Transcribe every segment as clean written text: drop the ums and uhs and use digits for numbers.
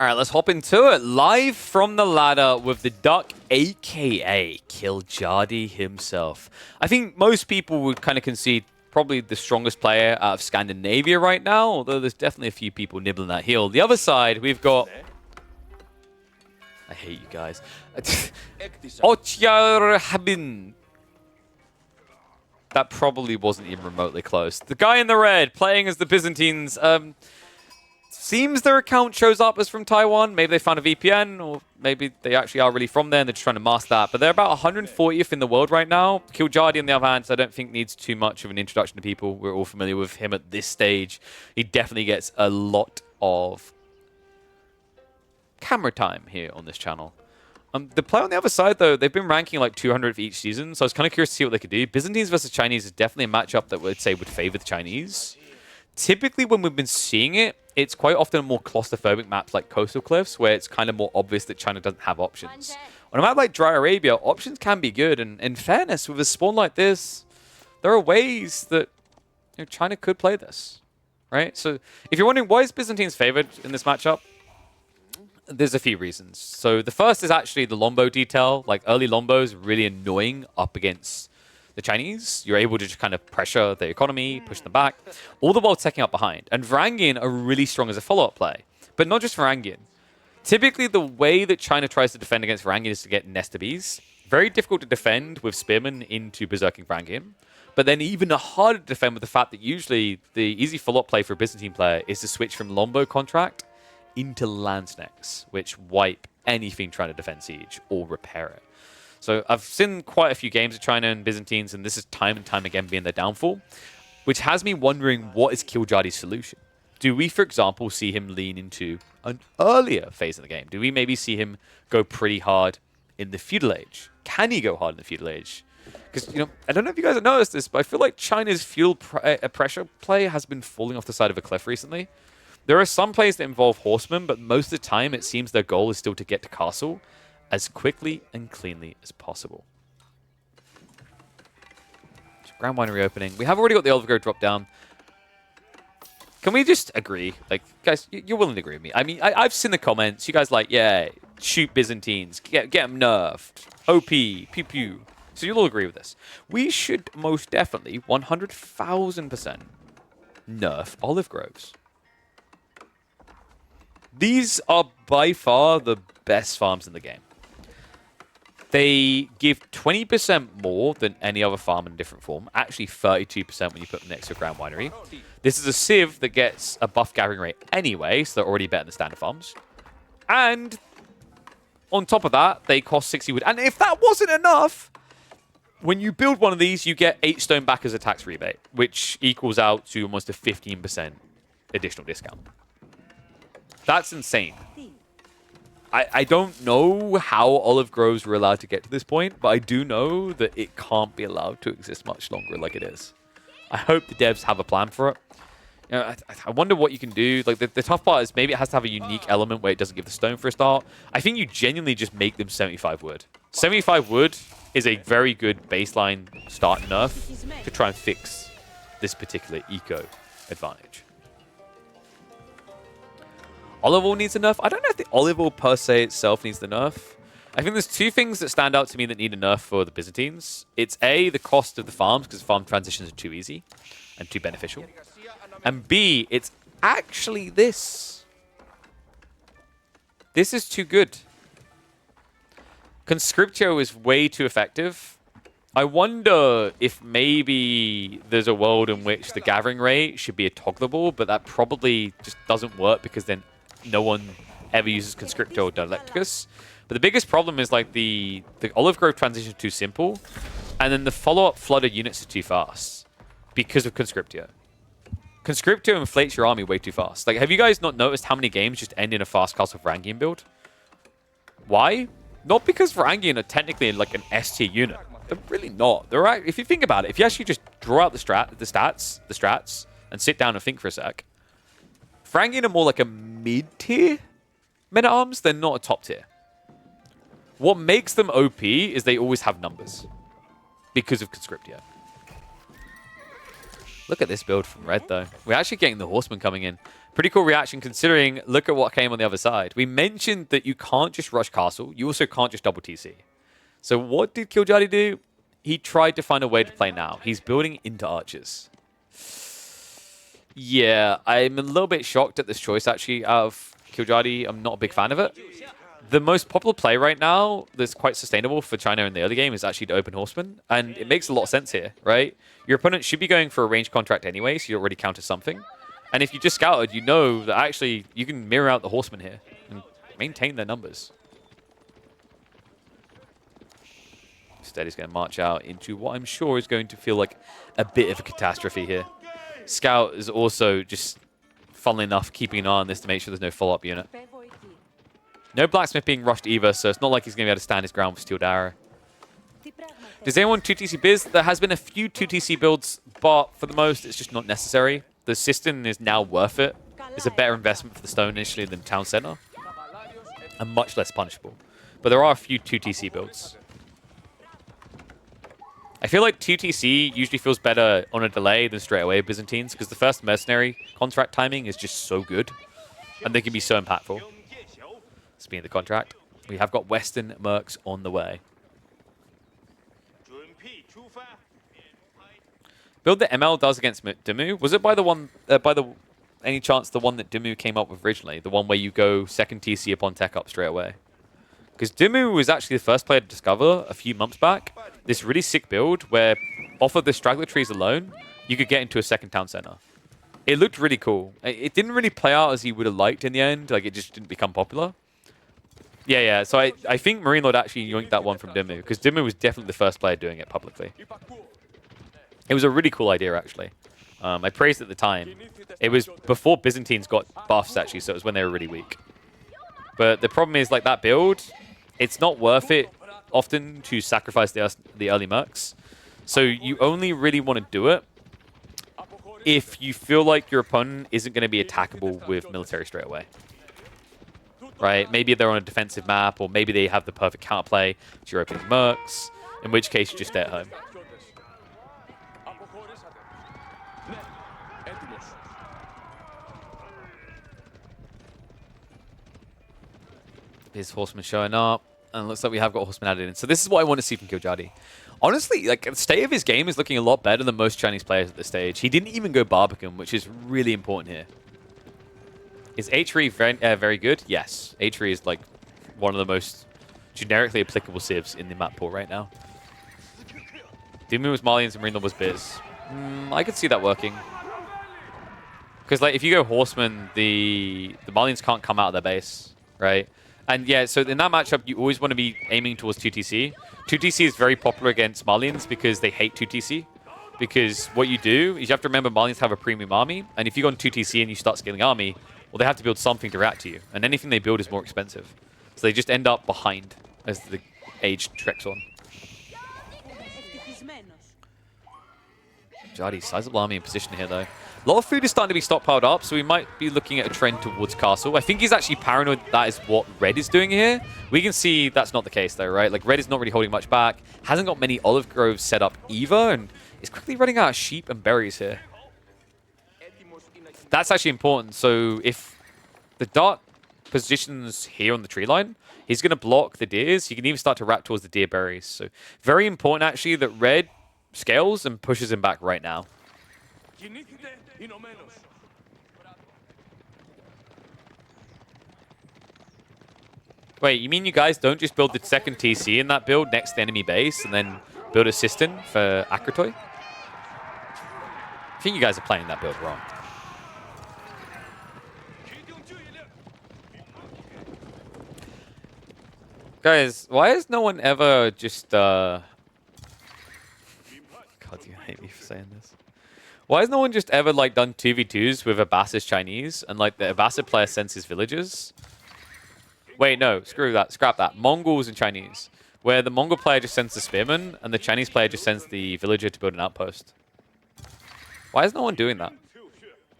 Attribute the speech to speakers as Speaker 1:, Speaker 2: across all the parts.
Speaker 1: All right, let's hop into it. Live from the ladder with the Duck, a.k.a. Kiljadi himself. I think most people would kind of concede probably the strongest player out of Scandinavia right now, although there's definitely a few people nibbling that heel. The other side, we've got... I hate you guys. Otjar Habin. That probably wasn't even remotely close. The guy in the red, playing as the Byzantines... seems their account shows up as from Taiwan. Maybe they found a VPN, or maybe they actually are really from there and they're just trying to mask that. But they're about 140th in the world right now. Kiljadi, on the other hand, I don't think needs too much of an introduction to people. We're all familiar with him at this stage. He definitely gets a lot of camera time here on this channel. The player on the other side, though, they've been ranking like 200th each season, so I was kind of curious to see what they could do. Byzantines versus Chinese is definitely a matchup that would say would favor the Chinese. Typically, when we've been seeing it, it's quite often more claustrophobic maps like Coastal Cliffs, where it's kind of more obvious that China doesn't have options. On a map like Dry Arabia, options can be good, and in fairness, with a spawn like this, there are ways that China could play this, right? So if you're wondering why is Byzantines favored in this matchup, there's a few reasons. So the first is actually the Lombo detail. Like early Lombos, really annoying up against the Chinese. You're able to just kind of pressure the economy, push them back, all the while taking up behind. And Varangian are really strong as a follow-up play. But not just Varangian. Typically, the way that China tries to defend against Varangian is to get Nesta Bees. Very difficult to defend with Spearmen into Berserking Varangian. But then even harder to defend with the fact that usually the easy follow-up play for a Byzantine player is to switch from Lombo Contract into Landsnecks, which wipe anything trying to defend Siege or repair it. So I've seen quite a few games of China and Byzantines, and this is time and time again being their downfall, which has me wondering, what is Kiljadi's solution? Do we, for example, see him lean into an earlier phase of the game? Do we maybe see him go pretty hard in the Feudal Age? Can he go hard in the Feudal Age? Because, I don't know if you guys have noticed this, but I feel like China's feudal pressure play has been falling off the side of a cliff recently. There are some plays that involve horsemen, but most of the time it seems their goal is still to get to castle as quickly and cleanly as possible. Grand Winery opening. We have already got the Olive drop down. Can we just agree? Like, guys, you're willing to agree with me. I mean, I've seen the comments. You guys like, yeah, shoot Byzantines. Get them nerfed. OP. Pew pew. So you'll all agree with this. We should most definitely, 100,000%, nerf olive groves. These are by far the best farms in the game. They give 20% more than any other farm in a different form. Actually, 32% when you put them next to a Grand Winery. This is a Civ that gets a buff gathering rate anyway, so they're already better than standard farms. And on top of that, they cost 60 wood. And if that wasn't enough, when you build one of these, you get 8 stone back as a tax rebate, which equals out to almost a 15% additional discount. That's insane. I don't know how olive groves were allowed to get to this point, but I do know that it can't be allowed to exist much longer like it is. I hope the devs have a plan for it. I wonder what you can do. Like the tough part is maybe it has to have a unique element where it doesn't give the stone for a start. I think you genuinely just make them 75 wood. 75 wood is a very good baseline start nerf to try and fix this particular eco advantage. Olive oil needs a nerf. I don't know if the olive oil per se itself needs the nerf. I think there's two things that stand out to me that need a nerf for the Byzantines. It's A, the cost of the farms, because farm transitions are too easy and too beneficial. And B, it's actually this. This is too good. Conscriptio is way too effective. I wonder if maybe there's a world in which the gathering rate should be a toggleable, but that probably just doesn't work because then no one ever uses Conscriptio or Dialecticus. But the biggest problem is like the Olive Grove transition is too simple, and then the follow-up flooded units are too fast because of Conscriptio. Conscriptio inflates your army way too fast. Like, have you guys not noticed how many games just end in a fast Castle Varangian build? Why? Not because Varangian are technically like an S tier unit. They're really not. They're right. If you think about it, if you actually just draw out the strats, and sit down and think for a sec, Varangian are more like a mid-tier men-at-arms. They're not a top tier. What makes them OP is they always have numbers because of Conscriptio. Look at this build from red, though. We're actually getting the Horsemen coming in. Pretty cool reaction considering, look at what came on the other side. We mentioned that you can't just rush castle. You also can't just double TC. So what did Killjardy do? He tried to find a way to play now. He's building into archers. Yeah, I'm a little bit shocked at this choice, actually, out of Killjardy. I'm not a big fan of it. The most popular play right now that's quite sustainable for China in the early game is actually to open Horseman. And it makes a lot of sense here, right? Your opponent should be going for a range contract anyway, so you already counter something. And if you just scouted, you know that actually you can mirror out the Horsemen here and maintain their numbers. Instead, he's going to march out into what I'm sure is going to feel like a bit of a catastrophe here. Scout is also just, funnily enough, keeping an eye on this to make sure there's no follow-up unit. No blacksmith being rushed either, so it's not like he's going to be able to stand his ground with Steel Arrow. Does anyone 2TC Biz? There has been a few 2TC builds, but for the most, it's just not necessary. The system is now worth it. It's a better investment for the stone initially than town center, and much less punishable. But there are a few 2TC builds. I feel like 2TC usually feels better on a delay than straight away Byzantines, because the first mercenary contract timing is just so good, and they can be so impactful. Speaking of the contract, we have got Western Mercs on the way. Build that ML does against Dimu. Was it by the one, any chance the one that Dimu came up with originally? The one where you go second TC upon tech up straight away? Because Dimu was actually the first player to discover a few months back this really sick build where off of the straggler trees alone, you could get into a second town center. It looked really cool. It didn't really play out as he would have liked in the end. Like, it just didn't become popular. Yeah. So I think Marine Lord actually yoinked that one from Dimu, because Dimu was definitely the first player doing it publicly. It was a really cool idea, actually. I praised it at the time. It was before Byzantines got buffs, actually, so it was when they were really weak. But the problem is, like, that build, it's not worth it often to sacrifice the early mercs. So you only really want to do it if you feel like your opponent isn't going to be attackable with military straight away. Right? Maybe they're on a defensive map, or maybe they have the perfect counterplay to your opening mercs, in which case you just stay at home. His horseman showing up, and it looks like we have got horseman added in. So this is what I want to see from Killjardy. Honestly, like, the state of his game is looking a lot better than most Chinese players at this stage. He didn't even go Barbican, which is really important here. Is H3 very good? Yes. H3 is, like, one of the most generically applicable civs in the map pool right now. Dimu was Malians and Marine Lord was Biz. I could see that working. Because, like, if you go horseman, the Malians can't come out of their base, right? And yeah, so in that matchup, you always want to be aiming towards 2TC. 2TC is very popular against Malians because they hate 2TC. Because what you do is you have to remember Malians have a premium army, and if you go on 2TC and you start scaling army, well, they have to build something to react to you. And anything they build is more expensive. So they just end up behind as the age treks on. Jadi, sizable army in position here, though. A lot of food is starting to be stockpiled up, so we might be looking at a trend towards castle. I think he's actually paranoid that is what Red is doing here. We can see that's not the case, though, right? Like, Red is not really holding much back. Hasn't got many olive groves set up either, and is quickly running out of sheep and berries here. That's actually important. So if the dart positions here on the tree line, he's going to block the deers. He can even start to wrap towards the deer berries. So very important, actually, that Red scales and pushes him back right now. Wait, you mean you guys don't just build the second TC in that build next to enemy base and then build a cistern for Akratoy? I think you guys are playing that build wrong. Guys, why has no one ever just... God, you hate me for saying this. Why has no one just ever, like, done 2v2s with Abbasid Chinese and, like, the Abbasid player sends his villagers? Wait, no, screw that. Scrap that. Mongols and Chinese. Where the Mongol player just sends the spearman and the Chinese player just sends the villager to build an outpost. Why is no one doing that?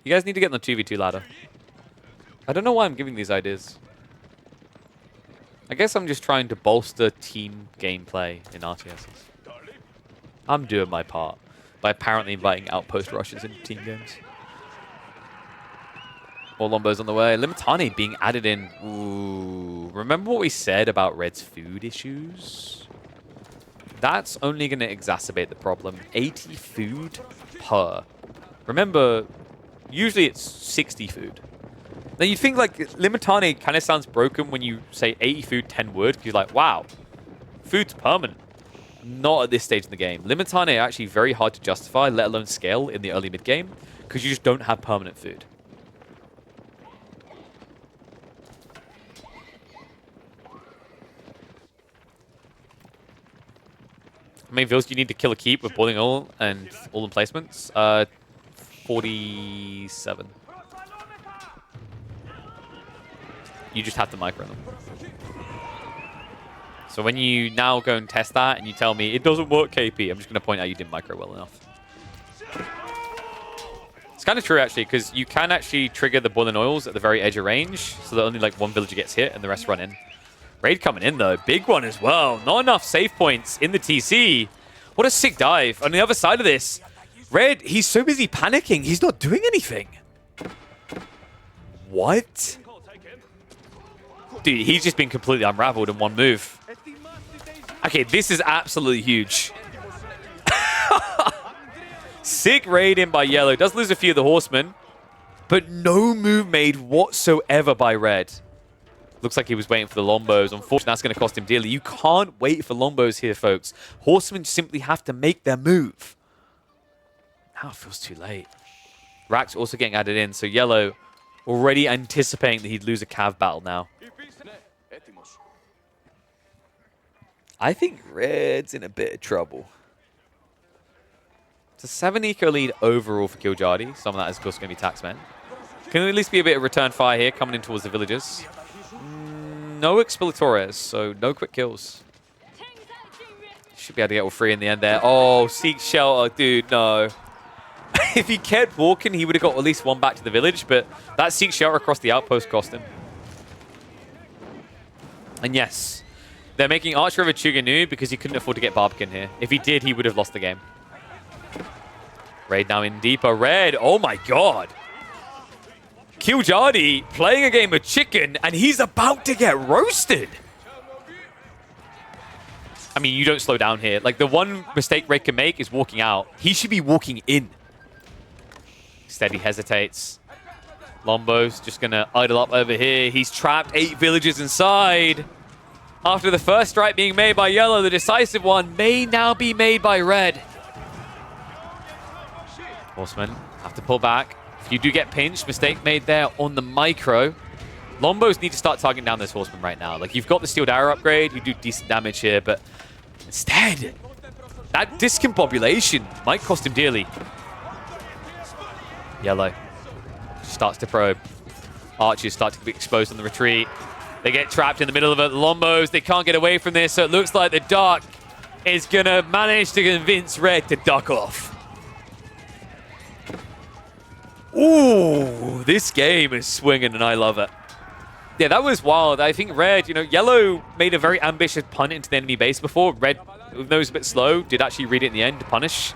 Speaker 1: You guys need to get on the 2v2 ladder. I don't know why I'm giving these ideas. I guess I'm just trying to bolster team gameplay in RTSs. I'm doing my part by apparently inviting outpost rushes into team games. More Lombos on the way. Limitani being added in. Ooh. Remember what we said about Red's food issues? That's only going to exacerbate the problem. 80 food per. Remember, usually it's 60 food. Now you think like Limitani kind of sounds broken when you say 80 food, 10 wood. You're like, wow, food's permanent. Not at this stage in the game. Limitani are actually very hard to justify, let alone scale in the early mid game, because you just don't have permanent food. How many vills do you need to kill a keep with boiling oil and all emplacements? 47. You just have to micro them. So when you now go and test that and you tell me it doesn't work, KP, I'm just going to point out you didn't micro well enough. It's kind of true, actually, because you can actually trigger the boiling oils at the very edge of range, so that only like one villager gets hit and the rest run in. Raid coming in, though. Big one as well. Not enough save points in the TC. What a sick dive. On the other side of this, Red, he's so busy panicking, he's not doing anything. What? Dude, he's just been completely unraveled in one move. Okay, this is absolutely huge. Sick raid in by Yellow. Does lose a few of the horsemen, but no move made whatsoever by Red. Looks like he was waiting for the Lombos. Unfortunately, that's going to cost him dearly. You can't wait for Lombos here, folks. Horsemen simply have to make their move. Now it feels too late. Rack's also getting added in, so Yellow already anticipating that he'd lose a Cav battle now. I think Red's in a bit of trouble. It's a 7 eco lead overall for Kiljardi. Some of that is, of course, going to be Taxmen. Can at least be a bit of return fire here coming in towards the villagers. No Expilatores, so no quick kills. Should be able to get all three in the end there. Oh, Seek Shelter, dude, no. If he kept walking, he would have got at least one back to the village, but that Seek Shelter across the outpost cost him. And yes, they're making Archer of a Chuganu because he couldn't afford to get Barbican here. If he did, he would have lost the game. Raid now in deeper. Red, oh my god. Kiljardi playing a game of chicken, and he's about to get roasted. I mean, you don't slow down here. Like, the one mistake Red can make is walking out. He should be walking in. Instead, he hesitates. Lombo's just going to idle up over here. He's trapped 8 villagers inside. After the first strike being made by Yellow, the decisive one may now be made by Red. Horsemen have to pull back. If you do get pinched, mistake made there on the micro. Lombos need to start targeting down this horseman right now. Like, you've got the Steeled Arrow upgrade, you do decent damage here, but instead, that discombobulation might cost him dearly. Yellow starts to probe. Archers start to be exposed on the retreat. They get trapped in the middle of it. Lombos, they can't get away from this, so it looks like the Dark is going to manage to convince Red to duck off. Ooh, this game is swinging, and I love it. Yeah, that was wild. I think Red, you know, Yellow made a very ambitious punt into the enemy base before. Red, even though it was a bit slow, did actually read it in the end to punish.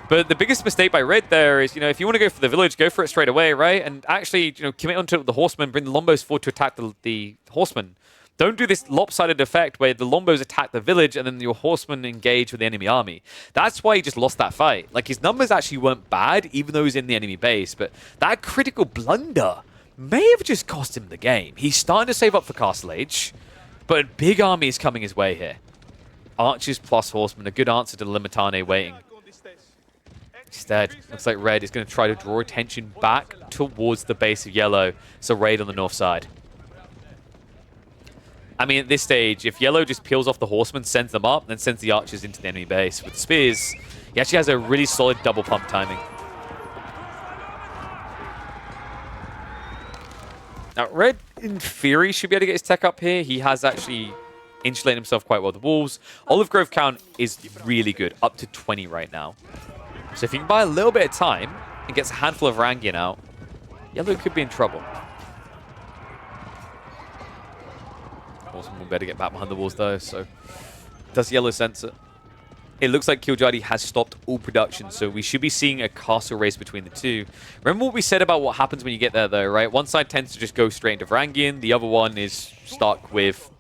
Speaker 1: But the biggest mistake by Red there is, you know, if you want to go for the village, go for it straight away, right? And actually, you know, commit onto the horsemen, bring the Lombos forward to attack the horsemen. Don't do this lopsided effect where the Lombos attack the village and then your horsemen engage with the enemy army. That's why he just lost that fight. Like, his numbers actually weren't bad, even though he's in the enemy base. But that critical blunder may have just cost him the game. He's starting to save up for Castle Age, but a big army is coming his way here. Archers plus horsemen, a good answer to Limitane waiting. Instead, looks like Red is going to try to draw attention back towards the base of Yellow. So raid on the north side. I mean, at this stage, if Yellow just peels off the horsemen, sends them up, then sends the archers into the enemy base with spears, he actually has a really solid double pump timing. Now, Red, in theory, should be able to get his tech up here. He has actually insulated himself quite well with the walls. Olive Grove count is really good, up to 20 right now. So if he can buy a little bit of time and gets a handful of Rangian out, Yellow could be in trouble. Horseman will better get back behind the walls though, so does Yellow sense it? it looks like Killjardy has stopped all production, so we should be seeing a castle race between the two. Remember what we said about what happens when you get there, though, right? One side tends to just go straight into Varangian, the other one is stuck with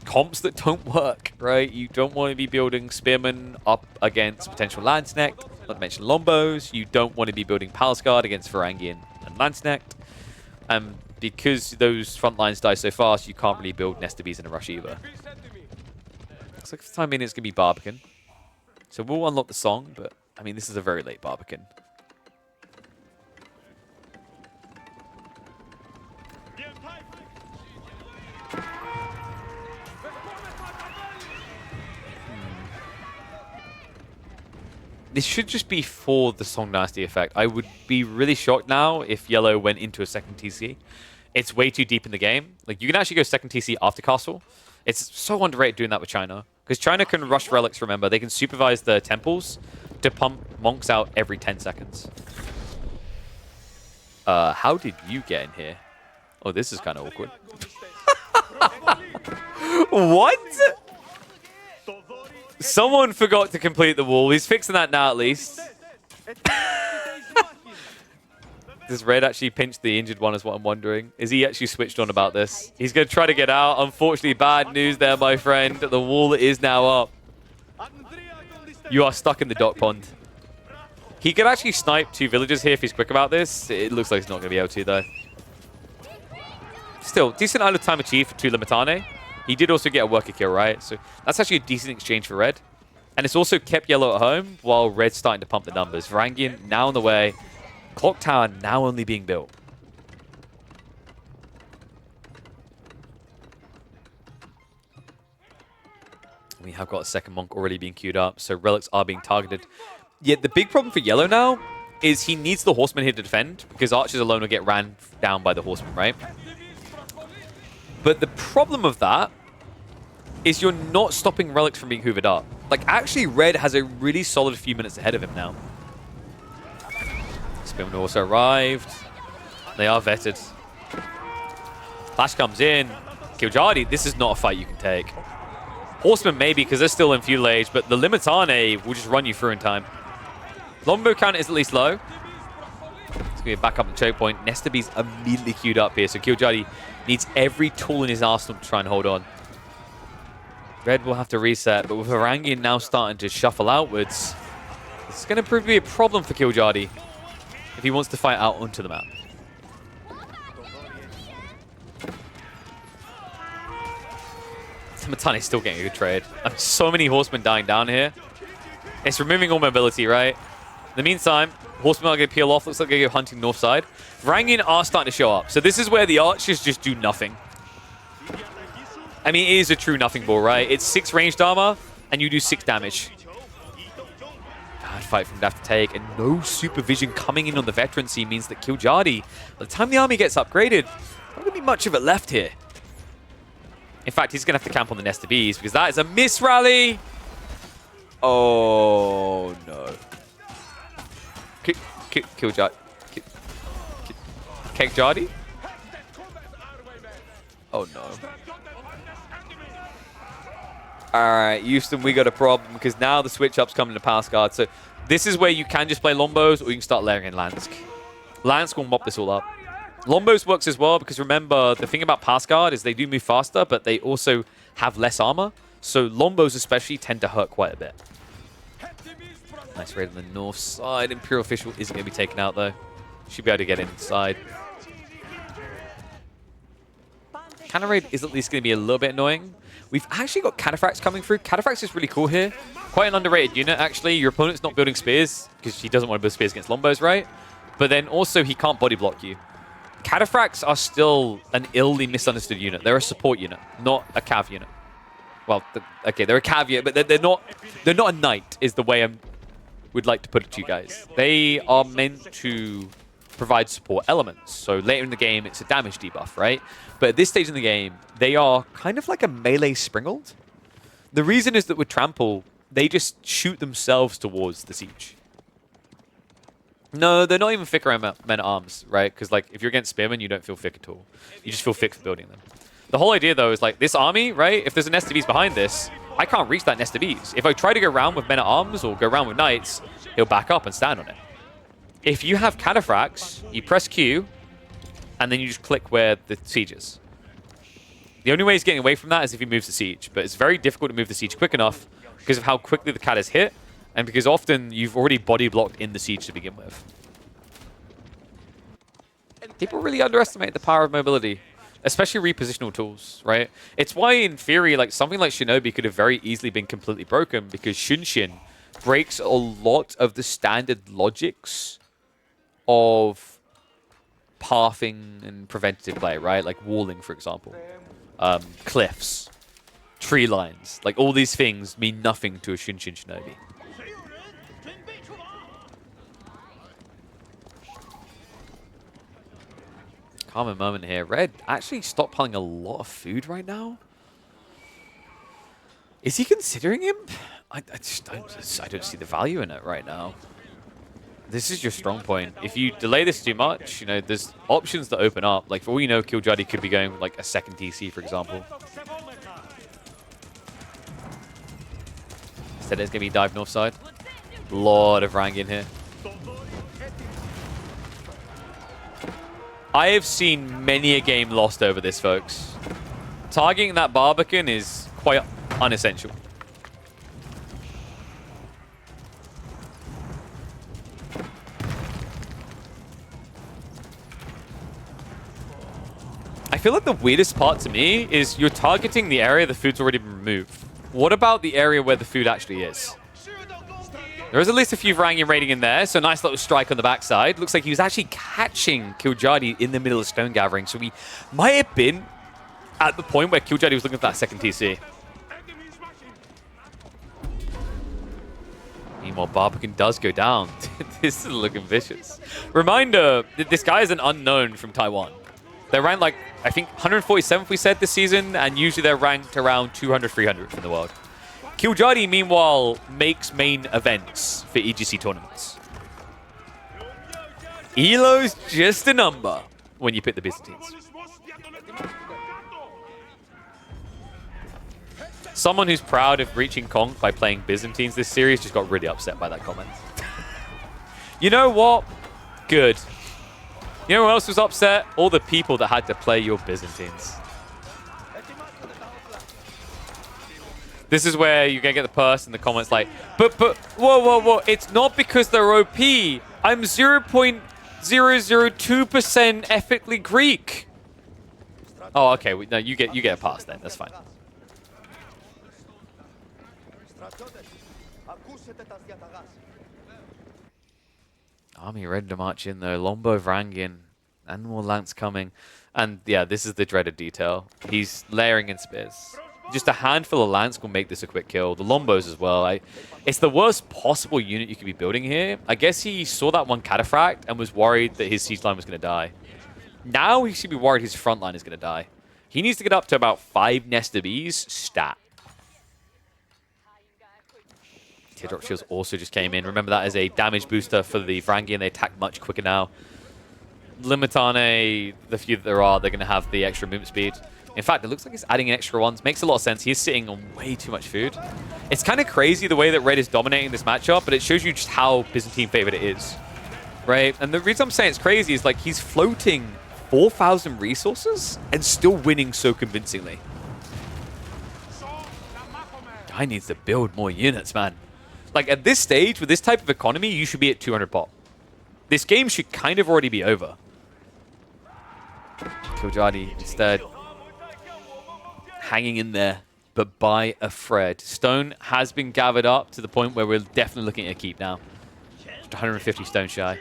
Speaker 1: comps that don't work, right? You don't want to be building Spearmen up against potential Landsknecht, not to mention Lombos. You don't want to be building Palace Guard against Varangian and Landsknecht. Because those front lines die so fast, you can't really build Nesta Bees in a rush either. Looks like for the time being it's going to be Barbican. So we'll unlock the song, but I mean, this is a very late Barbican. This should just be for the Song Dynasty effect. I would be really shocked now if Yellow went into a second TC. It's way too deep in the game. Like, you can actually go second TC after Castle. It's so underrated doing that with China. Because China can rush relics, remember. They can supervise the temples to pump monks out every 10 seconds. How did you get in here? Oh, this is kind of awkward. What? Someone forgot to complete the wall. He's fixing that now, at least. Does Red actually pinch the injured one is what I'm wondering. Is he actually switched on about this? He's going to try to get out. Unfortunately, bad news there, my friend. The wall is now up. You are stuck in the dock pond. He could actually snipe 2 villagers here if he's quick about this. It looks like he's not going to be able to, though. Still, decent idle time achieved for 2 Limitane. He did also get a worker kill, right? So that's actually a decent exchange for Red. And it's also kept Yellow at home while Red's starting to pump the numbers. Varangian now on the way. Clock Tower now only being built. We have got a second monk already being queued up, so relics are being targeted. Yet the big problem for Yellow now is he needs the horsemen here to defend, because archers alone will get ran down by the horsemen, right? But the problem of that is you're not stopping relics from being hoovered up. Like, actually, Red has a really solid few minutes ahead of him now. Spearmen also arrived. They are vetted. Flash comes in. Killjardy, this is not a fight you can take. Horsemen maybe, because they're still in feudal age, but the Limitane will just run you through in time. Longbow count is at least low. It's going to be a back up the choke point. Nesta Bee's immediately queued up here, so Killjardy needs every tool in his arsenal to try and hold on. Red will have to reset, but with Varangian now starting to shuffle outwards, it's going to prove to be a problem for Killjardy if he wants to fight out onto the map. Limitane is still getting a good trade. So many horsemen dying down here. It's removing all mobility, right? In the meantime, horsemen are going to peel off. Looks like they go hunting north side. Varangian are starting to show up. So this is where the archers just do nothing. I mean, it is a true nothing ball, right? It's 6 ranged armor, and you do 6 damage. Bad fight from Daft to take, and no supervision coming in on the veterancy means that Killjardy, by the time the army gets upgraded, not going to be much of it left here. In fact, he's going to have to camp on the Nesta Bees, because that is a miss rally. Oh, no. Killjardy. Killjardy? Oh, no. Alright, Houston, we got a problem, because now the switch-up's coming to Palace Guard. So this is where you can just play Lombos, or you can start layering in Lansk. Lansk will mop this all up. Lombos works as well, because remember, the thing about Palace Guard is they do move faster, but they also have less armor. So Lombos especially tend to hurt quite a bit. Nice raid on the north side. Imperial Official isn't going to be taken out, though. Should be able to get inside. Cannon raid is at least going to be a little bit annoying. We've actually got Cataphracts coming through. Cataphracts is really cool here. Quite an underrated unit, actually. Your opponent's not building spears, because he doesn't want to build spears against Lombos, right? But then also, he can't body block you. Cataphracts are still an illy misunderstood unit. They're a support unit, not a cav unit. Well, okay, they're a cav unit, but they're not a knight, is the way I would like to put it to you guys. They are meant to provide support elements. So later in the game, it's a damage debuff, right? But at this stage in the game, they are kind of like a melee Springald. The reason is that with Trample, they just shoot themselves towards the siege. No, they're not even thick around men-at-arms, right? Because like, if you're against Spearmen, you don't feel thick at all. You just feel thick for building them. The whole idea, though, is like this army, right? If there's an STVs behind this, I can't reach that nest of bees. If I try to go around with men-at-arms or go around with knights, he'll back up and stand on it. If you have cataphracts, you press Q, and then you just click where the siege is. The only way he's getting away from that is if he moves the siege, but it's very difficult to move the siege quick enough because of how quickly the cat is hit, and because often you've already body blocked in the siege to begin with. People really underestimate the power of mobility, especially repositional tools, right? It's why, in theory, like something like Shinobi could have very easily been completely broken because Shunshin breaks a lot of the standard logics of pathing and preventative play, right? Like walling, for example. Cliffs, tree lines, like all these things mean nothing to a Shunshin Shinobi. Common moment here. Red actually stockpiling a lot of food right now. Is he considering him? I don't see the value in it right now. This is your strong point. If you delay this too much, you know, there's options that open up. Like, for all you know, Killjoy could be going with, like, a second TC, for example. Instead, it's going to be dive north side. A lot of Rang in here. I have seen many a game lost over this, folks. Targeting that Barbican is quite unessential. I feel like the weirdest part to me is you're targeting the area the food's already been removed. What about the area where the food actually is? There is at least a few Varangian raiding in there, so nice little strike on the backside. Looks like he was actually catching Killjoy in the middle of stone gathering, so we might have been at the point where Killjoy was looking for that second TC. Meanwhile, Barbican does go down. This is looking vicious. Reminder, this guy is an unknown from Taiwan. They're ranked like, I think, 147th we said this season, and usually they're ranked around 200, 300 in the world. Killjoy, meanwhile, makes main events for EGC tournaments. Elo's just a number when you pick the Byzantines. Someone who's proud of reaching Conk by playing Byzantines this series just got really upset by that comment. You know what? Good. You know who else was upset? All the people that had to play your Byzantines. This is where you're going to get the person in the comments like, but, whoa, it's not because they're OP. I'm 0.002% ethically Greek. Oh, okay. No, you get a pass then. That's fine. Army ready to march in though. Lombo Varangian and more Lance coming. And yeah, this is the dreaded detail. He's layering in spears. Just a handful of Lance will make this a quick kill. The Lombos as well. It's the worst possible unit you could be building here. I guess he saw that one cataphract and was worried that his siege line was going to die. Now he should be worried his front line is going to die. He needs to get up to about 5 Nest of Bees stat. Teardrop Shields also just came in. Remember that as a damage booster for the Varangian. They attack much quicker now. Limitane, the few that there are, they're going to have the extra movement speed. In fact, it looks like he's adding in extra ones. Makes a lot of sense. He's sitting on way too much food. It's kind of crazy the way that Red is dominating this matchup, but it shows you just how Byzantine favored it is. Right? And the reason I'm saying it's crazy is like he's floating 4,000 resources and still winning so convincingly. Guy needs to build more units, man. Like at this stage, with this type of economy, you should be at 200 pop. This game should kind of already be over. Killjoy instead hanging in there, but by a thread. Stone has been gathered up to the point where we're definitely looking at a keep now. Just 150 stone shy.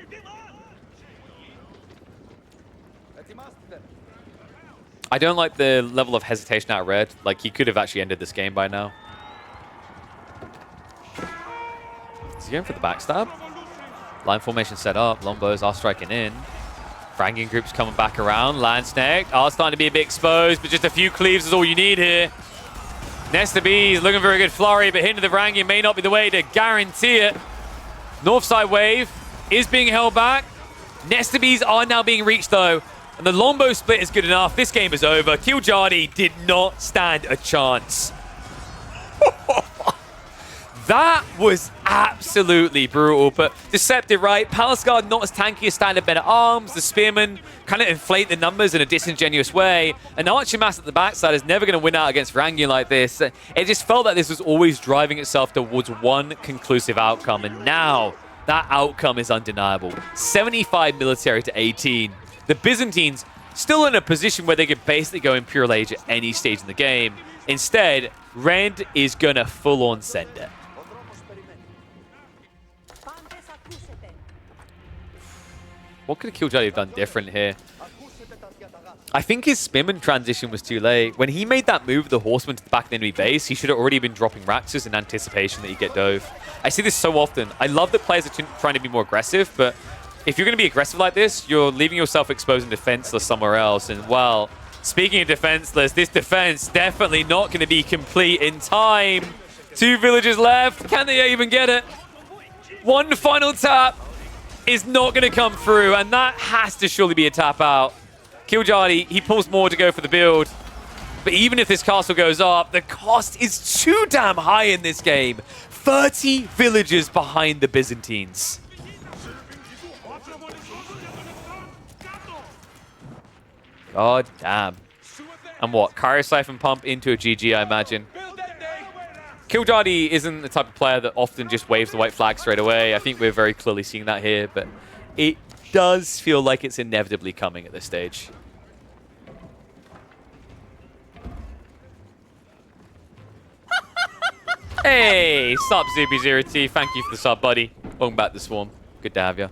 Speaker 1: I don't like the level of hesitation out of Red. Like, he could have actually ended this game by now. Is he going for the backstab? Line formation set up. Lombos are striking in. Varangian groups coming back around. Landsnake are starting to be a bit exposed, but just a few cleaves is all you need here. Nest of Bees looking for a good flurry, but hitting the Varangian may not be the way to guarantee it. Northside wave is being held back. Nest of Bees are now being reached though, and the Lombo split is good enough. This game is over. Killjoy did not stand a chance. That was absolutely brutal, but deceptive, right? Palace Guard not as tanky as Standard Men at Arms. The Spearmen kind of inflate the numbers in a disingenuous way. And Archer Mass at the backside is never going to win out against Rangian like this. It just felt like this was always driving itself towards one conclusive outcome. And now that outcome is undeniable. 75 military to 18. The Byzantines still in a position where they could basically go Imperial Age at any stage in the game. Instead, Red is going to full-on send it. What could Killjoy have done different here? I think his Spearman transition was too late. When he made that move, the Horseman to the back of the enemy base, he should have already been dropping Raxus in anticipation that he'd get dove. I see this so often. I love that players are trying to be more aggressive, but if you're going to be aggressive like this, you're leaving yourself exposed and defenseless somewhere else. And, well, speaking of defenseless, this defense definitely not going to be complete in time. 2 villagers left. Can they even get it? One final tap is not going to come through, and that has to surely be a tap out. Killjoy, he pulls more to go for the build. But even if this castle goes up, the cost is too damn high in this game. 30 villagers behind the Byzantines. God damn. And what? Kyro Siphon pump into a GG, I imagine. Killjoy isn't the type of player that often just waves the white flag straight away. I think we're very clearly seeing that here, but it does feel like it's inevitably coming at this stage. Hey, sup Zuby0T. Thank you for the sub, buddy. Welcome back to Swarm. Good to have you.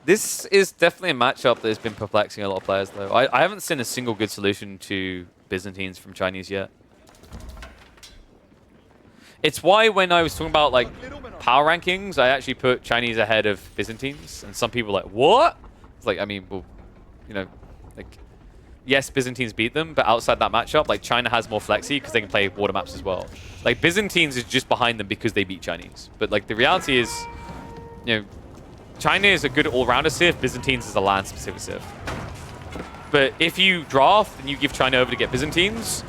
Speaker 1: This is definitely a matchup that has been perplexing a lot of players, though. I haven't seen a single good solution to Byzantines from Chinese yet. It's why when I was talking about like power rankings, I actually put Chinese ahead of Byzantines, and some people were like, what? It's like, I mean, well, you know, like, yes, Byzantines beat them, but outside that matchup, like, China has more flexi because they can play water maps as well. Like, Byzantines is just behind them because they beat Chinese. But, like, the reality is, you know, China is a good all-rounder civ, Byzantines is a land-specific civ. But if you draft and you give China over to get Byzantines,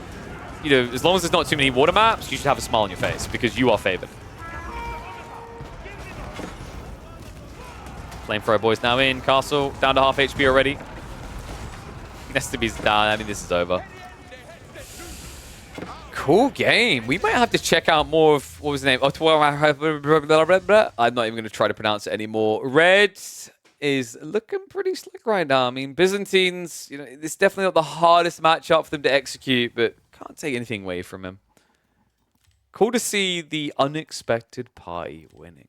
Speaker 1: you know, as long as there's not too many water maps, you should have a smile on your face because you are favored. Flamethrower boys now in. Castle down to half HP already. Nestaby's down. I mean, this is over. Cool game. We might have to check out more of, what was the name? I'm not even going to try to pronounce it anymore. Red is looking pretty slick right now. I mean, Byzantines, you know, it's definitely not the hardest matchup for them to execute, but can't take anything away from him. Cool to see the unexpected pie winning.